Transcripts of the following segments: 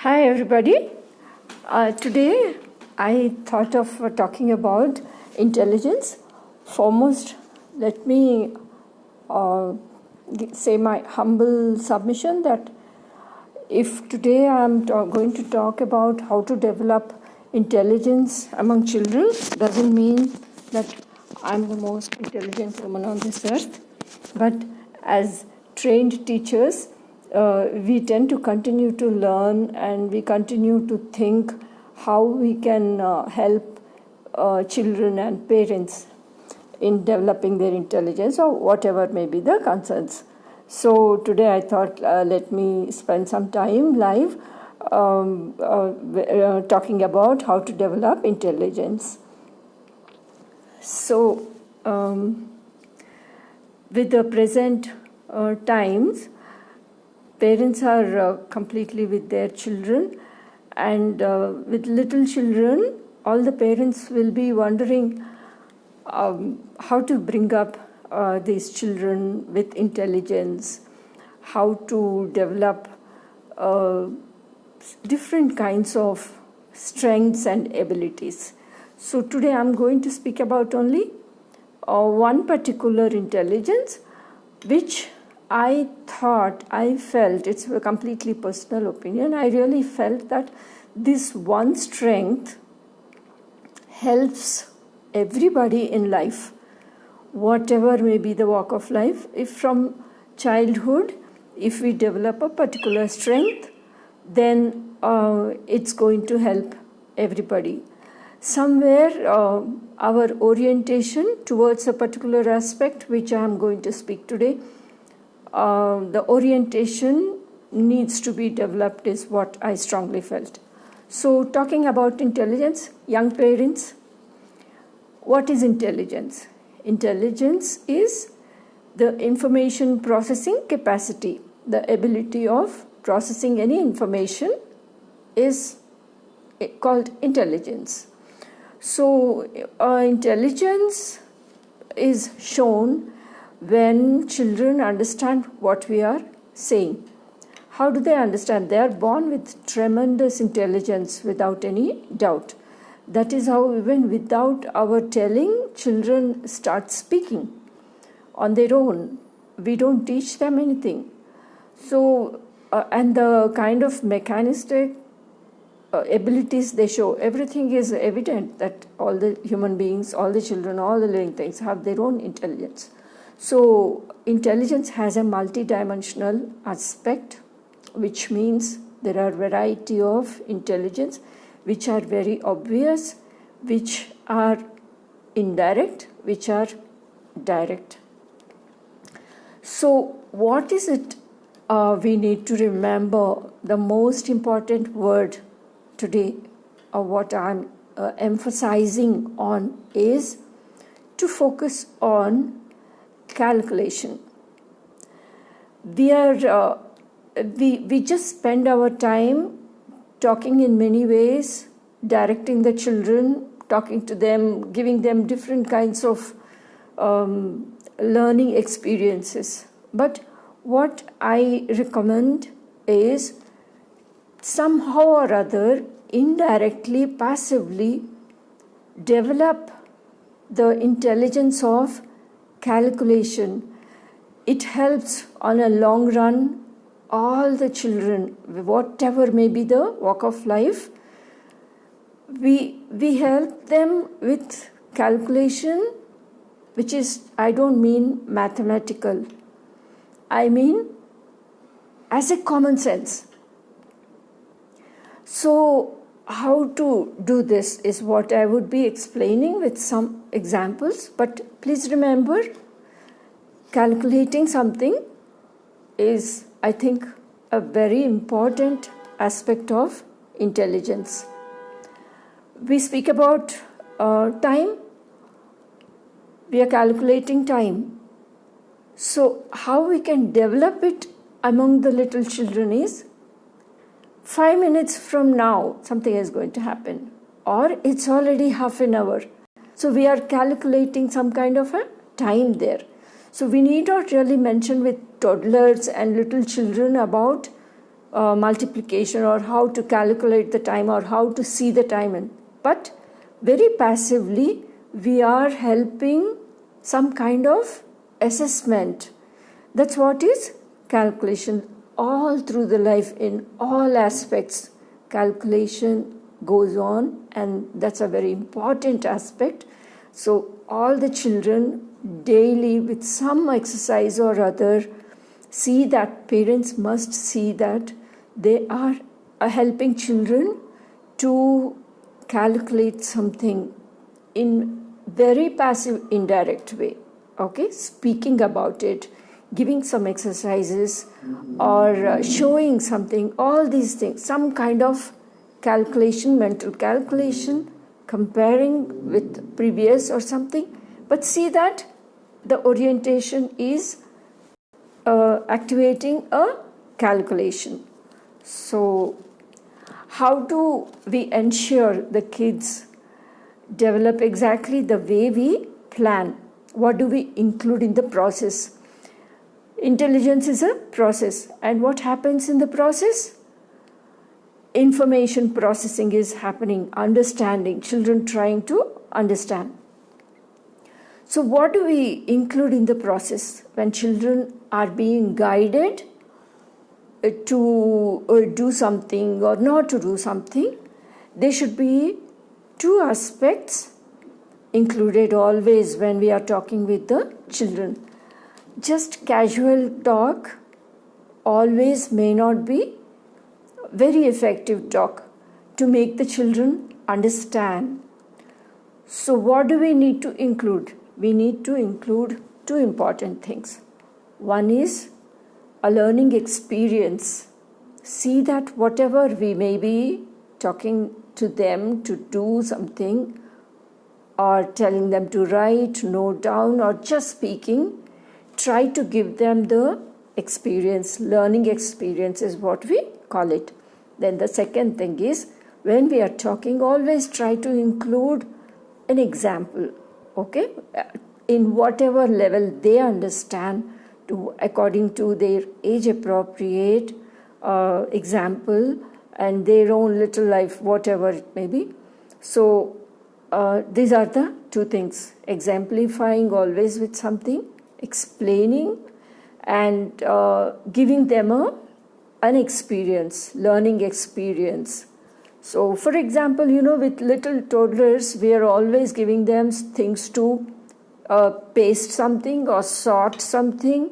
Hi everybody. Today I thought of talking about intelligence. Foremost, let me say my humble submission that if today I am going to talk about how to develop intelligence among children, doesn't mean that I am the most intelligent woman on this earth, but as trained teachers, we tend to continue to learn and we continue to think how we can help children and parents in developing their intelligence or whatever may be the concerns. So today I thought let me spend some time live talking about how to develop intelligence. So with the present times, parents are completely with their children, and with little children, all the parents will be wondering how to bring up these children with intelligence, how to develop different kinds of strengths and abilities. So today I'm going to speak about only one particular intelligence, which I felt, it's a completely personal opinion, I really felt that this one strength helps everybody in life, whatever may be the walk of life. If from childhood, if we develop a particular strength, then it's going to help everybody. Somewhere our orientation towards a particular aspect, which I am going to speak today, the orientation needs to be developed is what I strongly felt. So talking about intelligence, young parents, what is intelligence? Intelligence is the information processing capacity. The ability of processing any information is called intelligence. So intelligence is shown when children understand what we are saying. How do they understand? They are born with tremendous intelligence without any doubt. That is how even without our telling, children start speaking on their own. We don't teach them anything. So, and the kind of mechanistic abilities they show, everything is evident that all the human beings, all the children, all the living things have their own intelligence. So intelligence has a multidimensional aspect, which means there are variety of intelligence which are very obvious, which are indirect, which are direct. So what is it we need to remember? The most important word today, what I'm emphasizing on, is to focus on calculation. We just spend our time talking in many ways, directing the children, talking to them, giving them different kinds of learning experiences. But what I recommend is somehow or other, indirectly, passively, develop the intelligence of calculation. It helps on a long run all the children, whatever may be the walk of life. We help them with calculation, which is, I don't mean mathematical, I mean as a common sense. So how to do this is what I would be explaining with some examples. But please remember, calculating something is, I think, a very important aspect of intelligence. We speak about time. We are calculating time. So how we can develop it among the little children is 5 minutes from now, something is going to happen, or it's already half an hour. So we are calculating some kind of a time there. So we need not really mention with toddlers and little children about multiplication or how to calculate the time or how to see the time. But very passively, we are helping some kind of assessment. That's what is calculation. All through the life, in all aspects, calculation goes on, and that's a very important aspect. So all the children daily with some exercise or other see that, parents must see that they are helping children to calculate something in very passive, indirect way. Okay, speaking about it, giving some exercises, or showing something, all these things, some kind of calculation, mental calculation, comparing with previous or something. But see that the orientation is activating a calculation. So how do we ensure the kids develop exactly the way we plan? What do we include in the process? Intelligence is a process, and what happens in the process? Information processing is happening, understanding, children trying to understand. So what do we include in the process when children are being guided to do something or not to do something? There should be two aspects included always when we are talking with the children. Just casual talk always may not be very effective talk to make the children understand. So what do we need to include? We need to include two important things. One is a learning experience. See that whatever we may be talking to them to do something, or telling them to write, note down, or just speaking, try to give them the experience. Learning experience is what we call it. Then the second thing is, when we are talking, always try to include an example, okay, in whatever level they understand, to according to their age appropriate example and their own little life, whatever it may be. So these are the two things: exemplifying always with something, explaining, and giving them an experience, learning experience. So for example, with little toddlers, we are always giving them things to paste something or sort something.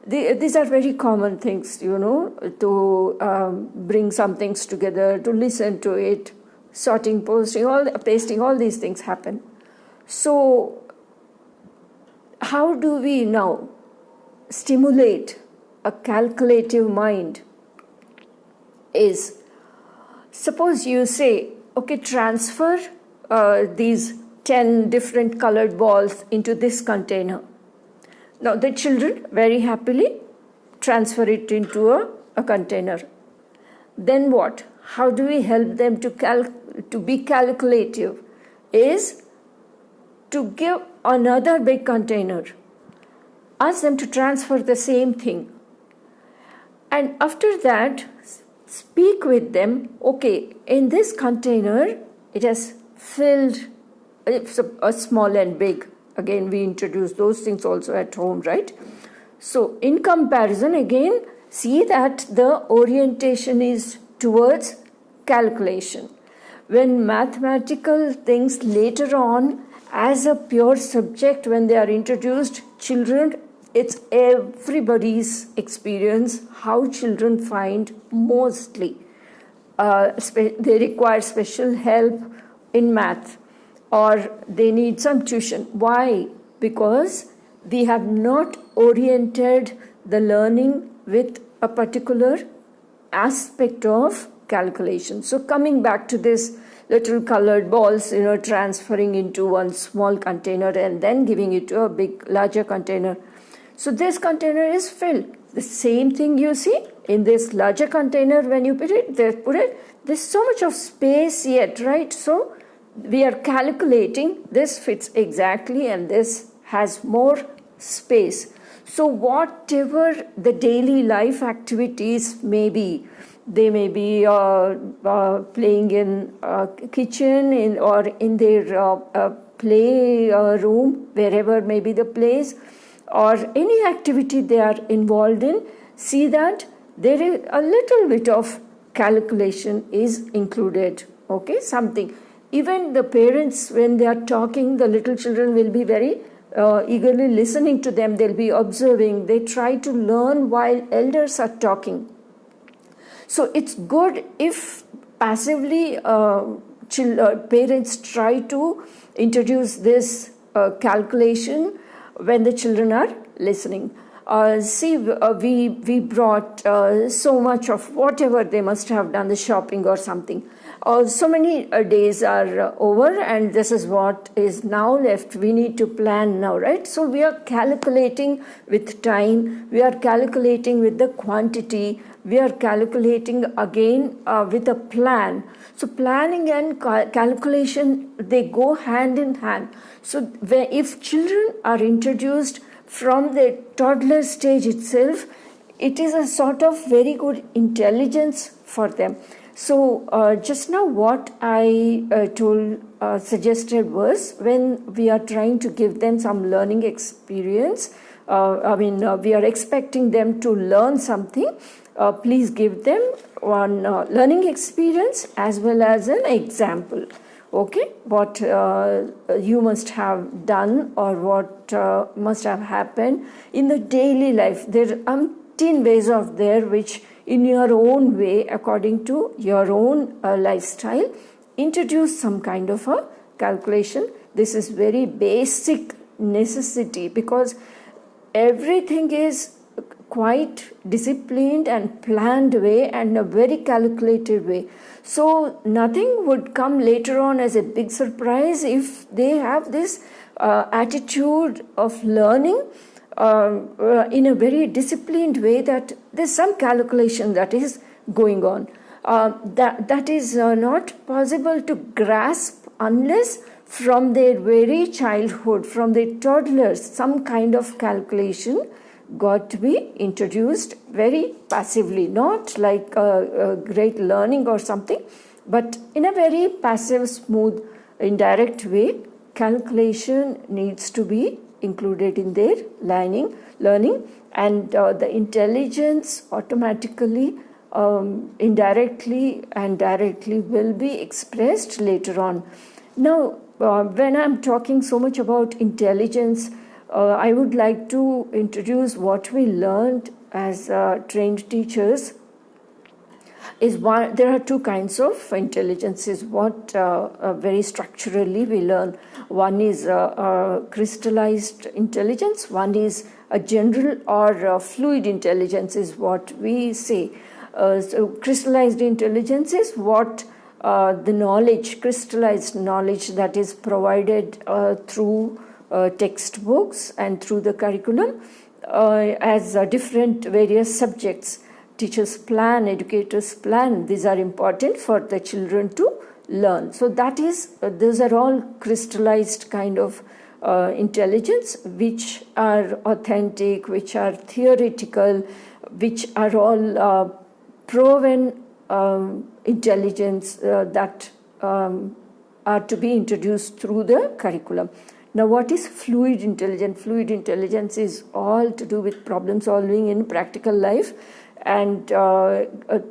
These are very common things, to bring some things together, to listen to it, sorting, posting, pasting, all these things happen. So how do we now stimulate a calculative mind? Is, suppose you say, okay, transfer these 10 different colored balls into this container. Now the children very happily transfer it into a container. Then what? How do we help them to be calculative? Is to give another big container. Ask them to transfer the same thing. And after that, speak with them, okay, in this container, it has filled, it's a small and big. Again, we introduce those things also at home, right? So in comparison, again, see that the orientation is towards calculation. When mathematical things later on, as a pure subject, when they are introduced, children, it's everybody's experience how children find mostly they require special help in math, or they need some tuition. Why? Because we have not oriented the learning with a particular aspect of calculation. So coming back to this little colored balls, transferring into one small container and then giving it to a larger container. So this container is filled. The same thing you see in this larger container, when you put it, there's so much of space yet, right? So we are calculating, this fits exactly and this has more space. So whatever the daily life activities may be, They may be playing in kitchen or in their play room, wherever may be the place, or any activity they are involved in. See that there is a little bit of calculation is included. Okay, something. Even the parents, when they are talking, the little children will be very eagerly listening to them. They'll be observing. They try to learn while elders are talking. So it's good if passively parents try to introduce this calculation when the children are listening. We brought so much of whatever they must have done, the shopping or something. So many days are over, and this is what is now left. We need to plan now, right? So we are calculating with time, we are calculating with the quantity, we are calculating again with a plan. So planning and calculation, they go hand in hand. So if children are introduced from the toddler stage itself, it is a sort of very good intelligence for them. So just now what I suggested was, when we are trying to give them some learning experience, we are expecting them to learn something, please give them one learning experience as well as an example. Okay, what you must have done or what must have happened in the daily life. There are umpteen ways of there which, in your own way, according to your own lifestyle, introduce some kind of a calculation. This is very basic necessity, because everything is quite disciplined and planned way and a very calculated way. So nothing would come later on as a big surprise if they have this attitude of learning in a very disciplined way, that there's some calculation that is going on. That is not possible to grasp unless from their very childhood, from their toddlers, some kind of calculation got to be introduced very passively, not like a great learning or something, but in a very passive, smooth, indirect way. Calculation needs to be included in their learning, and the intelligence automatically, indirectly and directly will be expressed later on. Now, when I'm talking so much about intelligence, I would like to introduce what we learned as trained teachers. There are two kinds of intelligences. What very structurally we learn. One is crystallized intelligence. One is a general or fluid intelligence, is what we say. So crystallized intelligence is what the knowledge, crystallized knowledge that is provided through textbooks and through the curriculum as different various subjects. Teachers plan, educators plan. These are important for the children to learn. So that is, those are all crystallized kind of intelligence, which are authentic, which are theoretical, which are all proven intelligence that are to be introduced through the curriculum. Now, what is fluid intelligence? Fluid intelligence is all to do with problem solving in practical life, and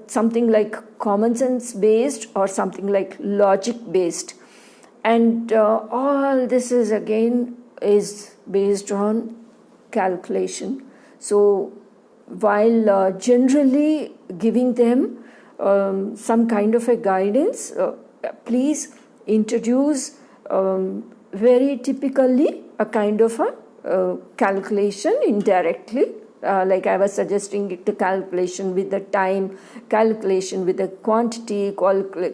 something like common sense based or something like logic based. And all this is again is based on calculation. So while generally giving them some kind of a guidance, please introduce very typically a kind of a calculation indirectly, like I was suggesting, the calculation with the time, calculation with the quantity,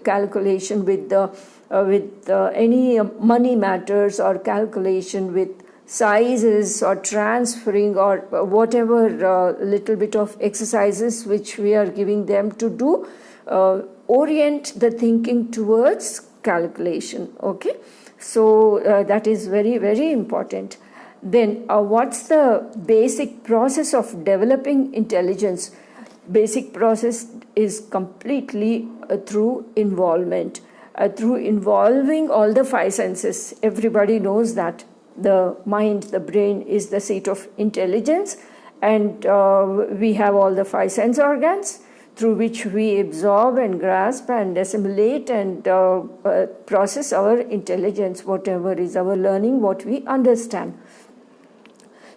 calculation with any money matters, or calculation with sizes or transferring or whatever little bit of exercises which we are giving them to do, orient the thinking towards calculation. Okay, so that is very, very important. Then what's the basic process of developing intelligence? basic process is completely through involvement, through involving all the five senses. Everybody knows that the mind, the brain is the seat of intelligence, and we have all the five sense organs through which we absorb and grasp and assimilate and process our intelligence, whatever is our learning, what we understand.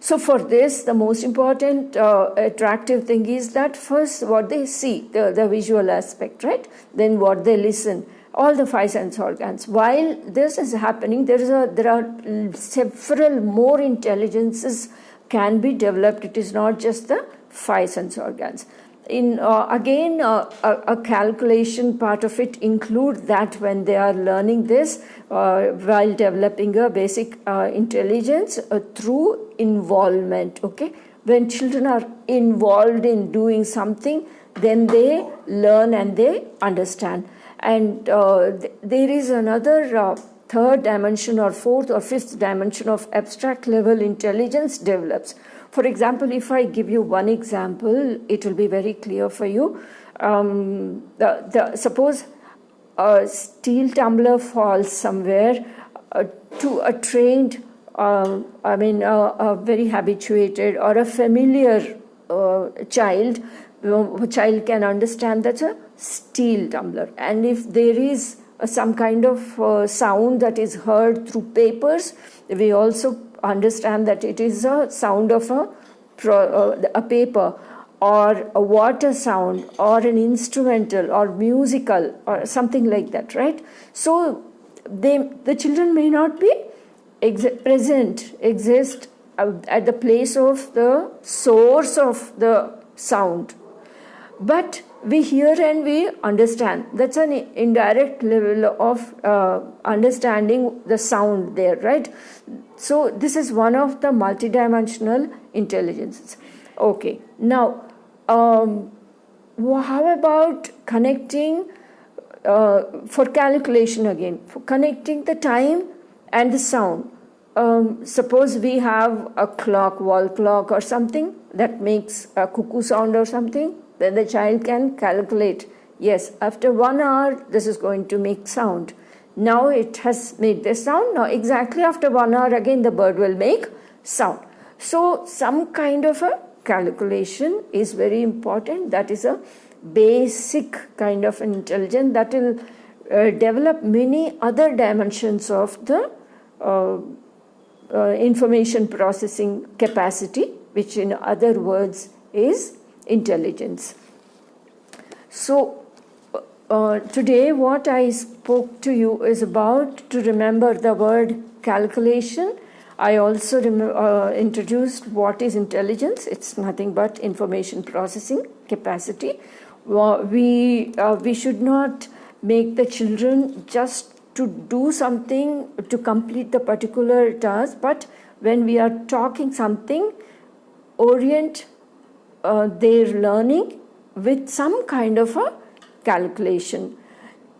So for this, the most important attractive thing is that first what they see, the visual aspect, right? Then what they listen, all the five sense organs. While this is happening, there are several more intelligences can be developed. It is not just the five sense organs. In again, a calculation part of it include that when they are learning this while developing a basic intelligence through involvement. Okay, when children are involved in doing something, then they learn and they understand. And there is another third dimension or fourth or fifth dimension of abstract level intelligence develops. For example, if I give you one example, it will be very clear for you. Suppose a steel tumbler falls somewhere to a trained, a very habituated or a familiar child. A child can understand that's a steel tumbler. And if there is some kind of sound that is heard through papers, we also understand that it is a sound of a paper, or a water sound, or an instrumental or musical or something like that, right? So the children may not be exist at the place of the source of the sound, but we hear and we understand. That's an indirect level of understanding the sound there, right? So this is one of the multidimensional intelligences. Okay, now how about connecting for calculation again, for connecting the time and the sound? Suppose we have a clock, wall clock or something that makes a cuckoo sound or something, then the child can calculate, yes, after 1 hour this is going to make sound. Now it has made the sound. Now exactly after 1 hour again the bird will make sound. So some kind of a calculation is very important. That is a basic kind of an intelligence that will develop many other dimensions of the information processing capacity, which in other words is intelligence. So today what I spoke to you is about to remember the word calculation. I also introduced what is intelligence. It's nothing but information processing capacity. We should not make the children just to do something to complete the particular task, but when we are talking something, orient their learning with some kind of a calculation.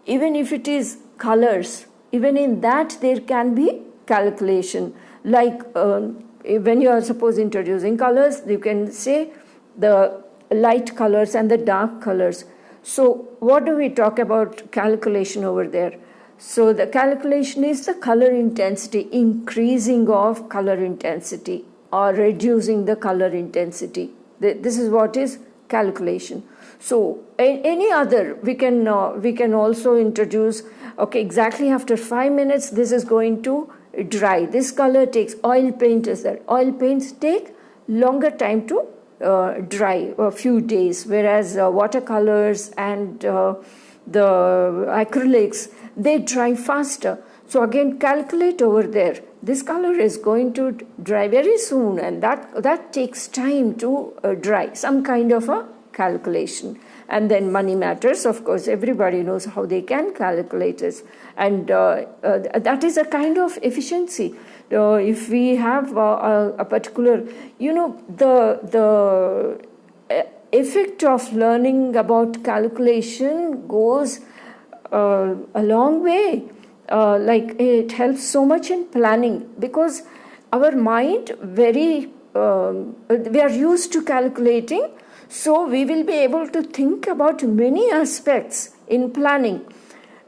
Even if it is colors, even in that there can be calculation. Like when you are suppose introducing colors, you can say the light colors and the dark colors. So what do we talk about calculation over there? So the calculation is the color intensity, increasing of color intensity or reducing the color intensity. This is what is calculation. So any other, we can also introduce, okay, exactly after 5 minutes this is going to dry. This color takes, oil paint is there. Oil paints take longer time to dry, a few days, whereas watercolors and the acrylics, they dry faster. So again, calculate over there. This color is going to dry very soon, and that takes time to dry. Some kind of a calculation. And then money matters. Of course, everybody knows how they can calculate this, and that is a kind of efficiency. If we have a particular, the effect of learning about calculation goes a long way. Like it helps so much in planning, because our mind we are used to calculating. So we will be able to think about many aspects in planning.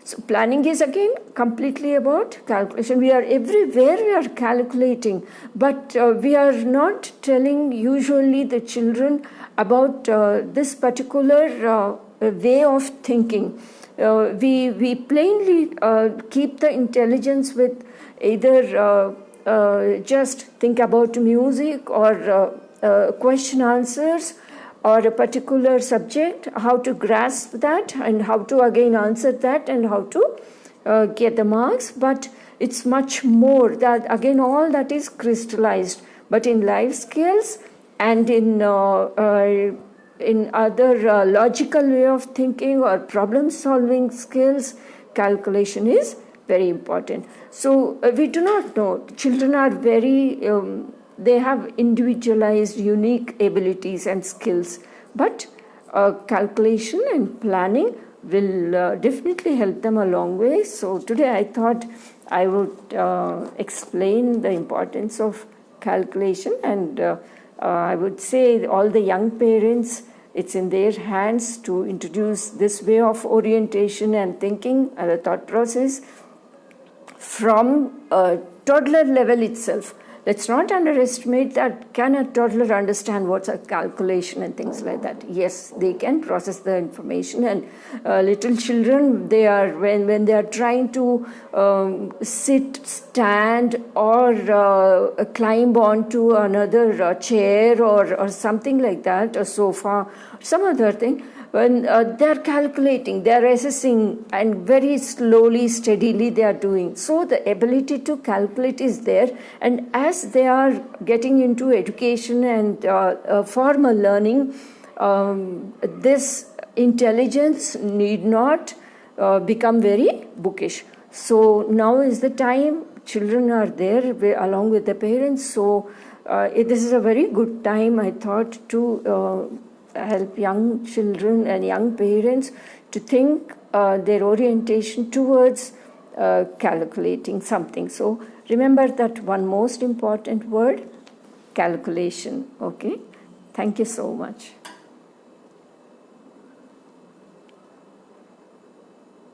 So planning is again completely about calculation. We are everywhere, we are calculating, but we are not telling usually the children about this particular way of thinking. We plainly keep the intelligence with either just think about music or question answers or a particular subject, how to grasp that and how to again answer that and how to get the marks. But it's much more that again all that is crystallized. But in life skills and in other logical way of thinking or problem solving skills, calculation is very important. So we do not know. Children are very they have individualized, unique abilities and skills. But calculation and planning will definitely help them a long way. So today I thought I would explain the importance of calculation, and I would say all the young parents, it's in their hands to introduce this way of orientation and thinking and the thought process from a toddler level itself. Let's not underestimate that. Can a toddler understand what's a calculation and things like that? Yes, they can process the information. And little children, they are when they are trying to sit, stand, or climb onto another chair or something like that, a sofa, some other thing. When they're calculating, they're assessing, and very slowly, steadily they are doing. So the ability to calculate is there. And as they are getting into education and formal learning, this intelligence need not become very bookish. So now is the time. Children are there along with the parents. So this is a very good time, I thought, to help young children and young parents to think their orientation towards calculating something. So remember that one most important word, calculation. Okay? Thank you so much.